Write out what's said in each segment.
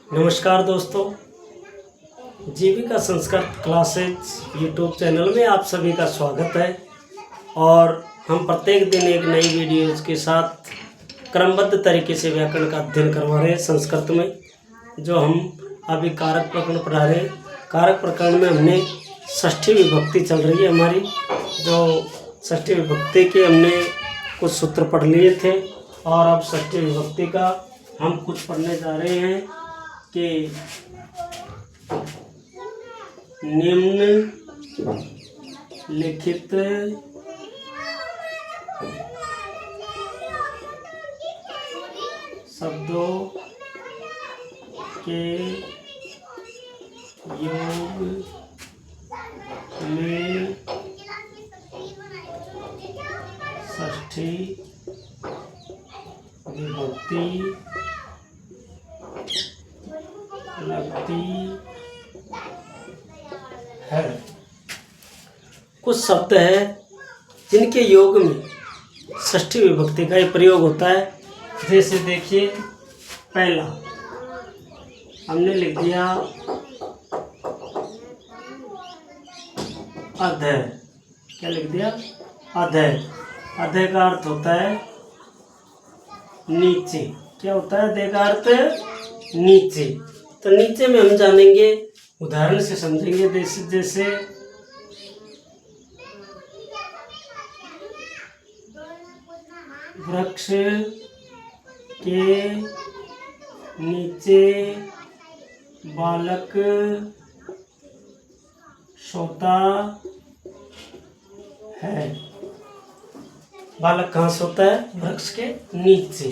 नमस्कार दोस्तों, जीविका संस्कार क्लासेज यूट्यूब चैनल में आप सभी का स्वागत है। और हम प्रत्येक दिन एक नई वीडियोज़ के साथ क्रमबद्ध तरीके से व्याकरण का अध्ययन करवा रहे हैं संस्कृत में। जो हम अभी कारक प्रकरण पढ़ा रहे हैं, कारक प्रकरण में हमने षष्ठी विभक्ति चल रही है हमारी। जो षष्ठी विभक्ति के हमने कुछ सूत्र पढ़ लिए थे और अब षष्ठी विभक्ति का हम कुछ पढ़ने जा रहे हैं कि निम्न लिखित शब्दों के योग में षष्ठी विभक्ति लगती है। कुछ शब्द है जिनके योग में षष्ठी विभक्ति का ही प्रयोग होता है। जैसे देखिए, पहला हमने लिख दिया अधय। क्या लिख दिया? अधय। अधय का अर्थ होता है नीचे। क्या होता है अधय का अर्थ? नीचे। तो नीचे में हम जानेंगे, उदाहरण से समझेंगे। जैसे वृक्ष के नीचे बालक सोता है। बालक कहाँ सोता है? वृक्ष के नीचे।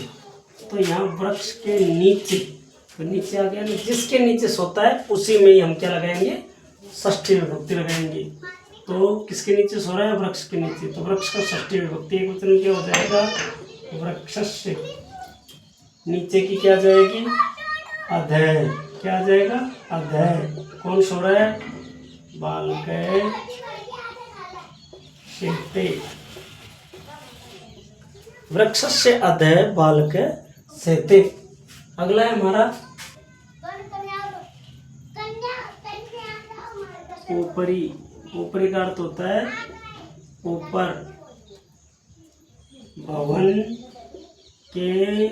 तो यहाँ वृक्ष के नीचे, तो नीचे आ गया ना, जिसके नीचे सोता है उसी में ही हम क्या लगाएंगे? षष्ठी विभक्ति लगाएंगे। तो किसके नीचे सो रहा है? वृक्ष के नीचे। तो वृक्ष का षष्ठी विभक्ति एक वचन क्या हो जाएगा? वृक्षस्य। नीचे की क्या जाएगी? अधय। क्या आ जाएगा? अधय। कौन सो रहा है? बालक सेते। वृक्षस्य अधय बालक सेते। अगला है हमारा ऊपरी। ऊपरी का अर्थ होता है ऊपर। भवन के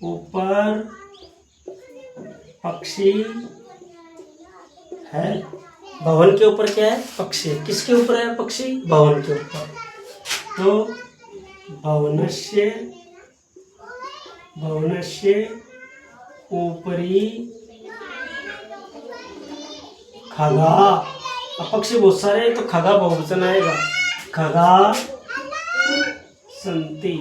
ऊपर पक्षी है। भवन के ऊपर क्या है? पक्षी। किसके ऊपर है पक्षी? भवन के ऊपर। तो भवनस्य ऊपरी खगा। अब पक्षी बहुत सारे हैं तो खगा बहुवचन आएगा। खगा संति।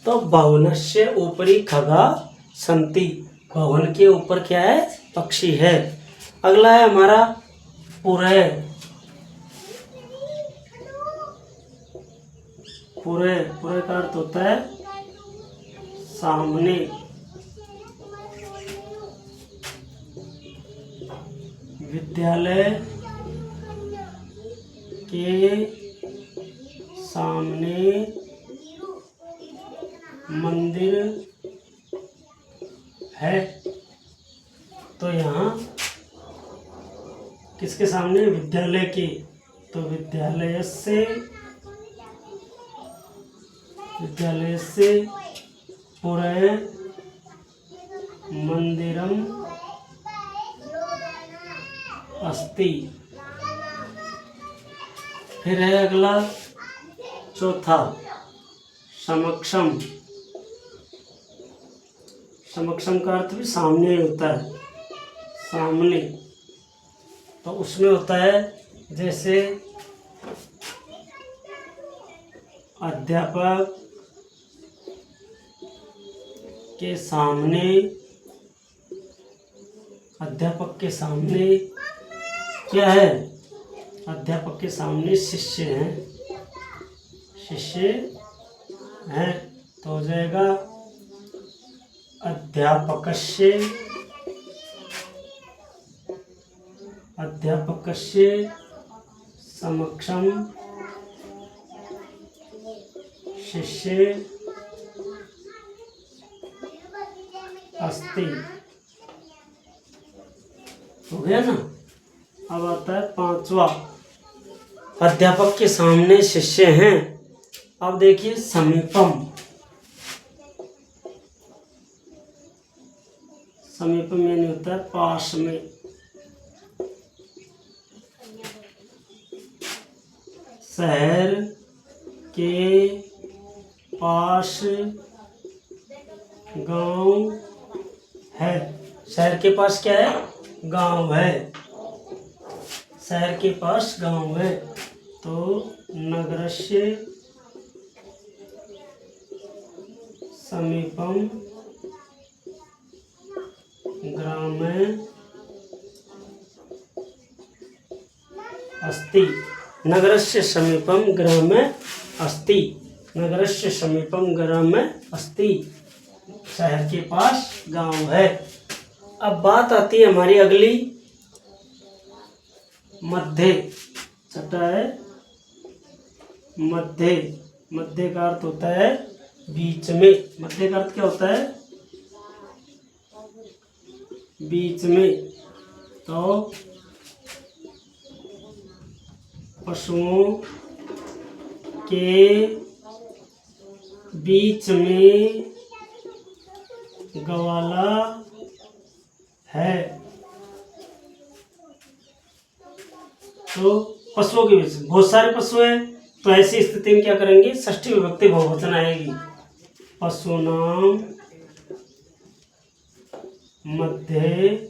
तो भवनस्य ऊपरी खगा संति। भवन के ऊपर क्या है? पक्षी है। अगला है हमारा पुरय। पुरय। पुरय का अर्थ होता है सामने। विद्यालय के सामने मंदिर है। तो यहाँ किसके सामने? विद्यालय के। तो विद्यालय से पुरय मंदिरम अस्ति। फिर है अगला चौथा समक्षम। समक्षम का अर्थ भी सामने होता है। सामने। तो उसमें होता है जैसे अध्यापक के सामने। अध्यापक के सामने क्या है? अध्यापक के सामने शिष्य हैं। शिष्य हैं तो हो जाएगा अध्यापकस्य अध्यापकस्य समक्षम शिष्य अस्ति। हो गया ना। अब आता है पांचवा, अध्यापक के सामने शिष्य हैं। अब देखिए समीपम, समीपम यानी होता है पास में। शहर के पास गांव है। शहर के पास क्या है? गांव है। शहर के पास गांव है, तो नगरस्य समीपम ग्रामे अस्ति। नगरस्य समीपम ग्रामे अस्ति। नगरस्य समीपम ग्रामे अस्ति। शहर के पास गांव है। अब बात आती है हमारी अगली, मध्य। छठा है मध्य। मध्य का अर्थ होता है बीच में। मध्य का अर्थ क्या होता है? बीच में। तो पशुओं के बीच में गवाला है। तो पशुओं के बीच बहुत सारे पशु हैं, तो ऐसी स्थिति में क्या करेंगे? षष्ठी विभक्ति बहुवचन आएगी। पशूनाम मध्ये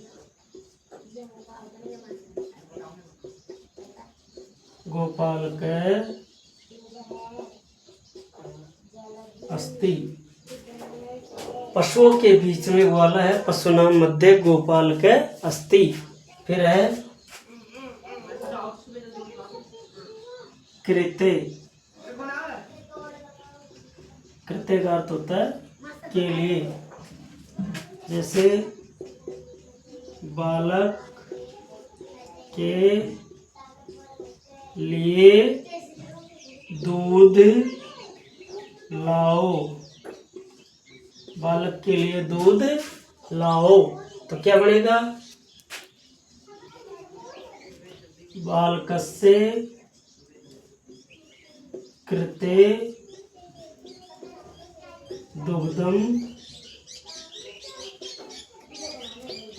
गोपालक अस्ति। पशुओं के बीच में ग्वाला है। पशुनाम मध्ये गोपालक अस्ति। फिर है कृते। कृते का अर्थ होता है के लिए। जैसे बालक के लिए दूध लाओ। बालक के लिए दूध लाओ, तो क्या बनेगा? बालकस्य कृते दुग्धम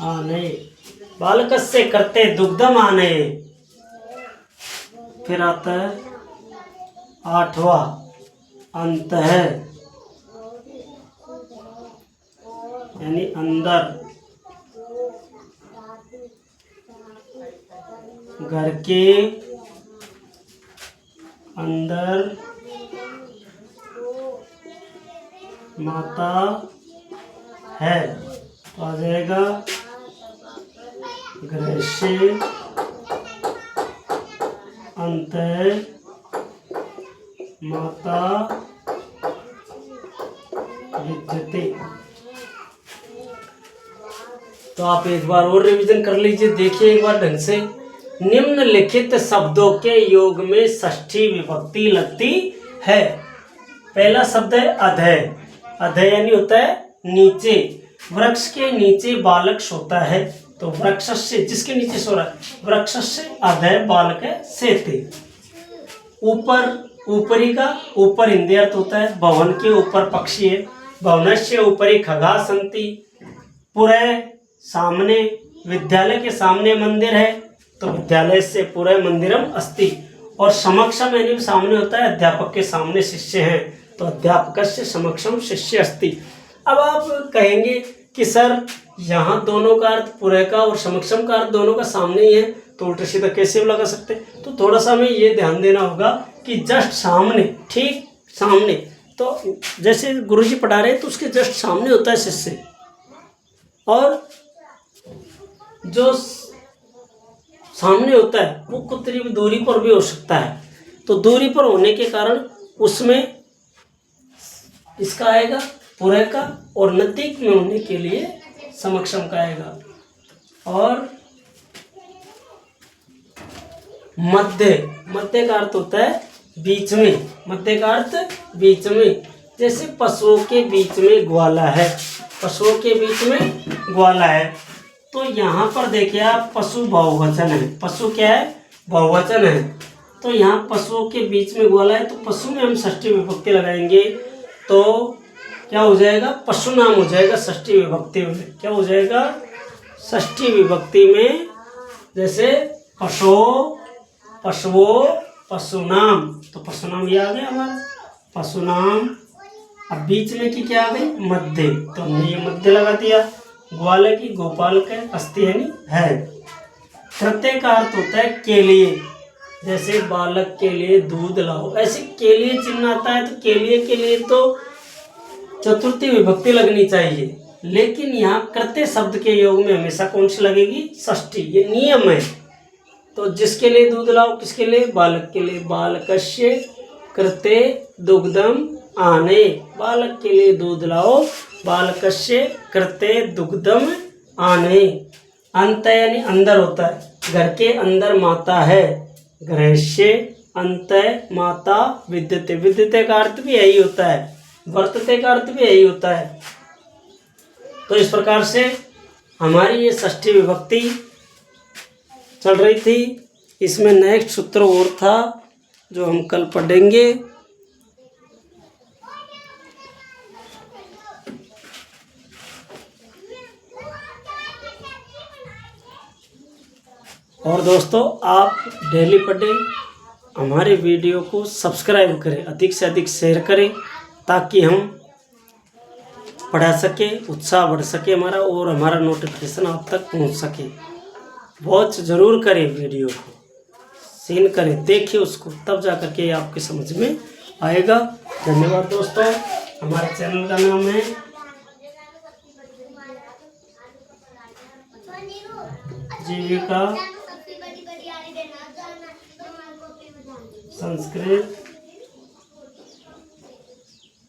आने। बालकस्य कृते दुग्धम आने। फिर आता है आठवा, अंत है यानी अंदर। घर के अंदर माता है, तो आ जाएगा गृहस्य अंत माता विद्यते। तो आप एक बार और रिवीजन कर लीजिए। देखिए एक बार ढंग से। निम्नलिखित शब्दों के योग में षष्ठी विभक्ति लगती है। पहला शब्द है अधय। अधय यानी होता है नीचे। वृक्ष के नीचे बालक सोता है, तो वृक्ष से, जिसके नीचे सो रहा है, वृक्ष से अधय बालक सेते। ऊपर, ऊपरी का ऊपर हिंदी अर्थ होता है भवन के ऊपर पक्षी है। भवनस्य ऊपरी खगा संति। पुरः सामने, विद्यालय के सामने मंदिर है, तो विद्यालय से पुरः मंदिरम अस्ति। और समक्षम यानी सामने होता है अध्यापक के सामने शिष्य हैं, तो अध्यापक से समक्षम शिष्य अस्ति। अब आप कहेंगे कि सर यहाँ दोनों का अर्थ पुरः का और समक्षम का अर्थ दोनों का सामने ही है, तो उल्टा सीधा कैसे लगा सकते? तो थोड़ा सा हमें ये ध्यान देना होगा कि जस्ट सामने, ठीक सामने, तो जैसे गुरुजी पढ़ा रहे हैं तो उसके जस्ट सामने होता है शिष्य, और जो सामने होता है वो कुछ दूरी पर भी हो सकता है। तो दूरी पर होने के कारण उसमें इसका आएगा पुरः का, और नजदीक में होने के लिए समक्षम का आएगा। और मध्य, मध्य का अर्थ होता है बीच में, मध्य का अर्थ बीच में। जैसे पशुओं के बीच में ग्वाला है, पशुओं के बीच में ग्वाला है, तो यहाँ पर देखिए आप पशु बहुवचन है, पशु क्या है बहुवचन है, तो यहाँ पशुओं के बीच में ग्वाला है, तो पशु में हम षष्ठी विभक्ति लगाएंगे तो क्या हो जाएगा, पशु नाम हो जाएगा षष्ठी विभक्ति में। क्या हो जाएगा, षष्ठी विभक्ति में। जैसे पशु, पशुओं, पशु नाम, तो पशु नाम ये आ गया हमारा पशु नाम। अब बीच में की क्या आ गई, मध्य, तो हमने ये मध्य लगा दिया। ग्वाल की गोपाल का अस्ति यानी है। कृत्य का अर्थ होता है के लिए, जैसे बालक के लिए दूध लाओ, ऐसे के लिए चिन्ह आता है, तो के लिए तो चतुर्थी विभक्ति लगनी चाहिए, लेकिन यहाँ कृत्य शब्द के योग में हमेशा कौन सी लगेगी, षष्ठी, ये नियम है। तो जिसके लिए दूध लाओ, किसके लिए, बालक के लिए, बालकस्य कृते दुग्धम आने, बालक के लिए दूध लाओ, बालकस्य कृते दुग्धम आने। अंत यानी अंदर होता है, घर के अंदर माता है, गृहस्य अंत माता विद्यते, विद्यते का अर्थ भी यही होता है, वर्तते का अर्थ भी यही होता है। तो इस प्रकार से हमारी ये षष्ठी विभक्ति चल रही थी। इसमें नेक्स्ट सूत्र और था जो हम कल पढ़ेंगे। और दोस्तों आप डेली पढ़ें, हमारे वीडियो को सब्सक्राइब करें, अधिक से अधिक शेयर करें, ताकि हम पढ़ा सके, उत्साह बढ़ सके हमारा, और हमारा नोटिफिकेशन आप तक पहुंच सके। वॉच ज़रूर करें, वीडियो को सीन करें, देखिए उसको, तब जा कर के आपके समझ में आएगा। धन्यवाद दोस्तों। हमारे चैनल का नाम है Jeevika Sanskrit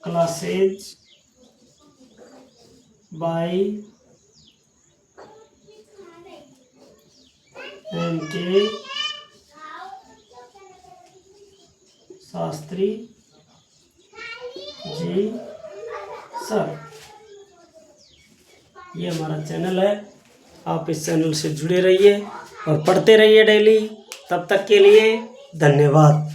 classes by MK Shastri ji sir. ये हमारा चैनल है, आप इस चैनल से जुड़े रहिए और पढ़ते रहिए डेली। तब तक के लिए धन्यवाद।